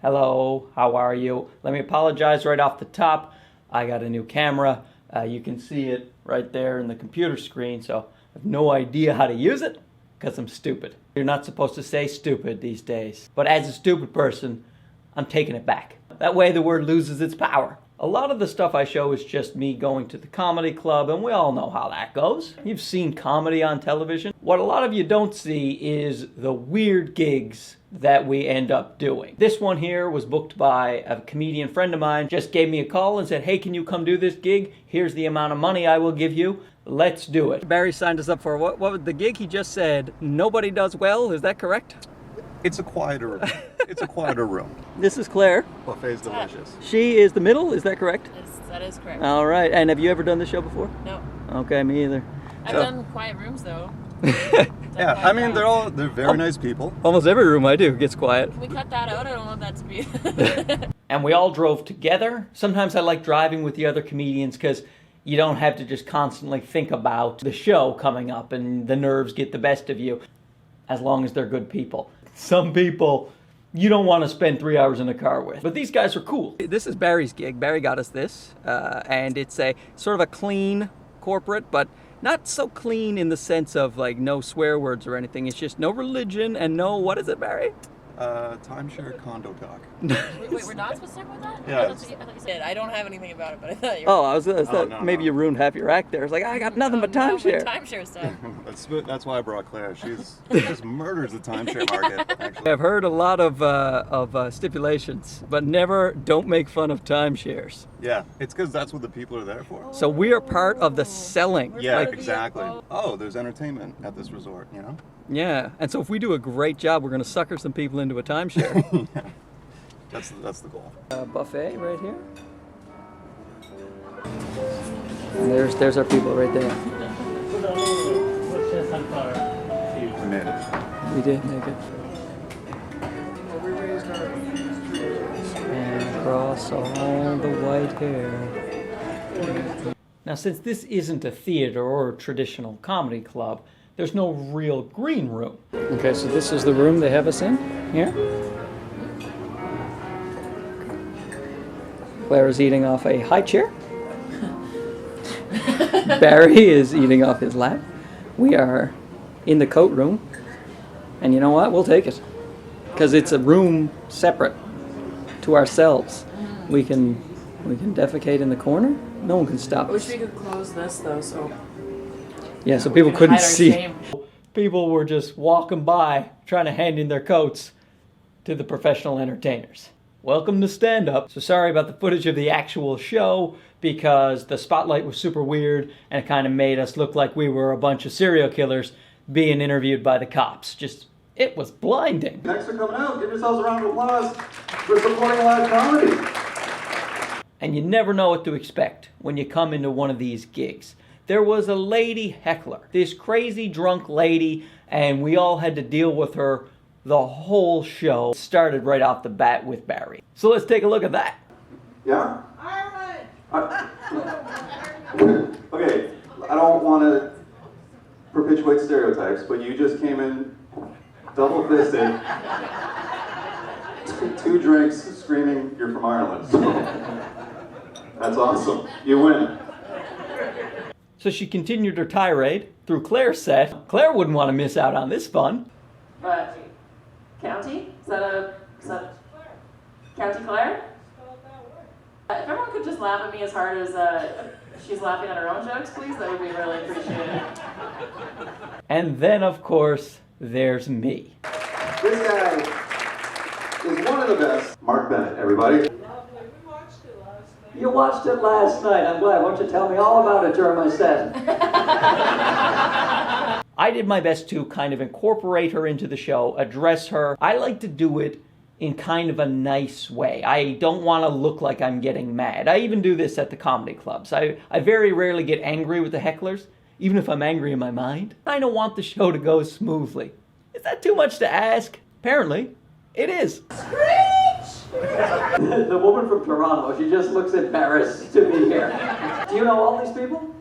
Hello, how are you? Let me apologize right off the top. I got a new camera. You can see it right there in the computer screen, so I have no idea how to use it because I'm stupid. You're not supposed to say stupid these days. But as a stupid person, I'm taking it back. That way the word loses its power. A lot of the stuff I show is just me going to the comedy club, and we all know how that goes. You've seen comedy on television. What a lot of you don't see is the weird gigs that we end up doing. This one here was booked by a comedian friend of mine, just gave me a call and said, hey, can you come do this gig? Here's the amount of money I will give you. Let's do it. Barry signed us up for what was the gig he just said, nobody does well, is that correct? It's a quieter room. This is Claire. Buffet's delicious. She is the middle, is that correct? Yes, that is correct. All right, and have you ever done this show before? No. Okay, me either. I've done quiet rooms though. Yeah, I mean they're very nice people. Almost every room I do gets quiet. Can we cut that out? I don't want that to be. And we all drove together. Sometimes I like driving with the other comedians because you don't have to just constantly think about the show coming up and the nerves get the best of you, as long as they're good people. Some people you don't want to spend 3 hours in a car with. But these guys are cool. This is Barry's gig. Barry got us this. And it's a sort of a clean corporate, but not so clean in the sense of like no swear words or anything. It's just no religion and no, what is it, Barry? Timeshare condo talk. Wait, we're not supposed to talk about that? Yeah. I thought you said. I don't have anything about it, but I thought you. Oh, I thought no, maybe no. you ruined half your act there. It's like, I got nothing but No, timeshare. timeshare stuff. That's why I brought Claire. She just murders the timeshare market. Actually. I've heard a lot of stipulations, but never don't make fun of timeshares. Yeah, it's because that's what the people are there for. So we are part of the selling. Yeah, Like, exactly. Oh, there's entertainment at this resort, you know? yeah, and so if we do a great job, we're going to sucker some people into a timeshare. Yeah. That's the goal. Buffet right here. And there's our people right there. We made it. We did make it. And across all the white hair. Now, since this isn't a theater or a traditional comedy club, there's no real green room. Okay, so this is the room they have us in here. Claire is eating off a high chair. Barry is eating off his lap. We are in the coat room. And you know what? We'll take it. Because it's a room separate to ourselves. We can defecate in the corner. No one can stop I wish us. we could close this though, so. Yeah, so people couldn't hide our see. shame. People were just walking by trying to hand in their coats to the professional entertainers. Welcome to stand-up. So sorry about the footage of the actual show because the spotlight was super weird and it kind of made us look like we were a bunch of serial killers being interviewed by the cops. It was blinding. Thanks for coming out. Give yourselves a round of applause for supporting live comedy. And you never know what to expect when you come into one of these gigs. There was a lady heckler, this crazy drunk lady, and we all had to deal with her the whole show. Started right off the bat with Barry. So let's take a look at that. Yeah? Okay, I don't want to perpetuate stereotypes, but you just came in double-fisted, two drinks, screaming you're from Ireland. That's awesome. You win. So she continued her tirade through Claire's set. Claire wouldn't want to miss out on this fun. But county? Is that County Claire? If everyone could just laugh at me as hard as she's laughing at her own jokes, please, that would be really appreciated. And then, of course, there's me. This guy is one of the best. Mark Bennett, everybody. You watched it last night. I'm glad. Why don't you tell me all about it during my set? I did my best to kind of incorporate her into the show, address her. I like to do it in kind of a nice way. I don't want to look like I'm getting mad. I even do this at the comedy clubs. I very rarely get angry with the hecklers, even if I'm angry in my mind. I don't want the show to go smoothly. Is that too much to ask? Apparently, it is. The woman from Toronto, she just looks embarrassed to be here. Do you know all these people?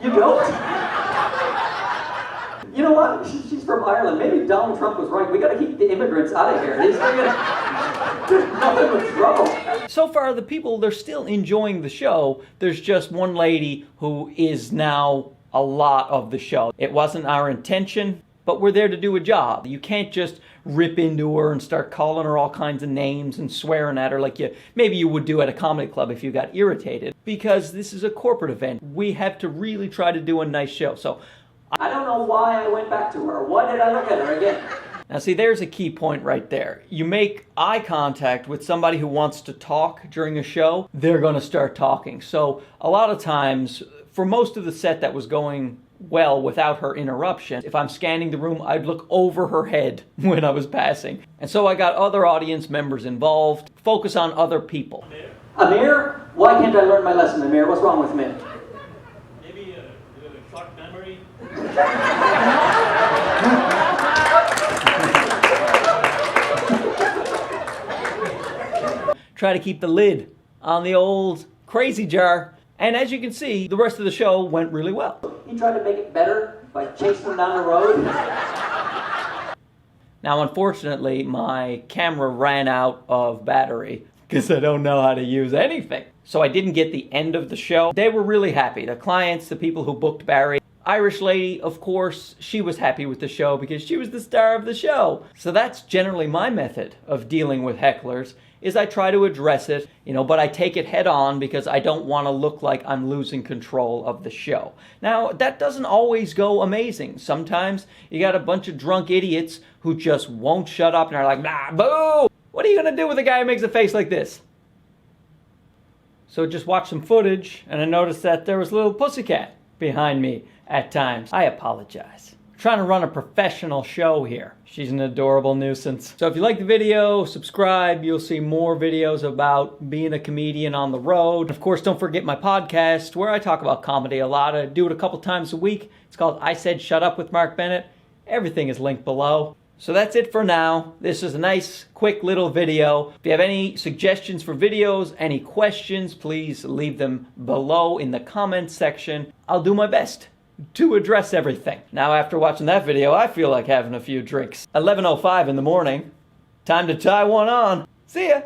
You don't? You know what? She's from Ireland. Maybe Donald Trump was right. We got to keep the immigrants out of here. These friggin'... No, So far, the people, they're still enjoying the show. There's just one lady who is now a lot of the show. It wasn't our intention, but we're there to do a job. You can't just rip into her and start calling her all kinds of names and swearing at her like maybe you would do at a comedy club if you got irritated. Because this is a corporate event. We have to really try to do a nice show. So I don't know why I went back to her. Why did I look at her again? now see, there's a key point right there. You make eye contact with somebody who wants to talk during a show, they're going to start talking. So a lot of times, for most of the set that was going well without her interruption, if I'm scanning the room, I'd look over her head when I was passing. And so I got other audience members involved, focus on other people. Amir? Why can't I learn my lesson, Amir? What's wrong with me? Maybe you have a short memory. Try to keep the lid on the old crazy jar. And as you can see, the rest of the show went really well. He tried to make it better by chasing him down the road. Now, unfortunately, my camera ran out of battery because I don't know how to use anything. So I didn't get the end of the show. They were really happy. The clients, the people who booked Barry. Irish lady, of course, she was happy with the show because she was the star of the show. So that's generally my method of dealing with hecklers, is I try to address it, but I take it head on because I don't want to look like I'm losing control of the show. Now, that doesn't always go amazing. Sometimes you got a bunch of drunk idiots who just won't shut up and are like, nah, boo! What are you going to do with a guy who makes a face like this? So just watch some footage, and I noticed that there was a little pussycat behind me at times. I apologize. I'm trying to run a professional show here. She's an adorable nuisance. So if you like the video, subscribe. You'll see more videos about being a comedian on the road. Of course, don't forget my podcast where I talk about comedy a lot. I do it a couple times a week. It's called I Said Shut Up with Mark Bennett. Everything is linked below. So that's it for now. This is a nice, quick little video. If you have any suggestions for videos, any questions, please leave them below in the comments section. I'll do my best to address everything. Now, after watching that video, I feel like having a few drinks. 11:05 in the morning. Time to tie one on. See ya!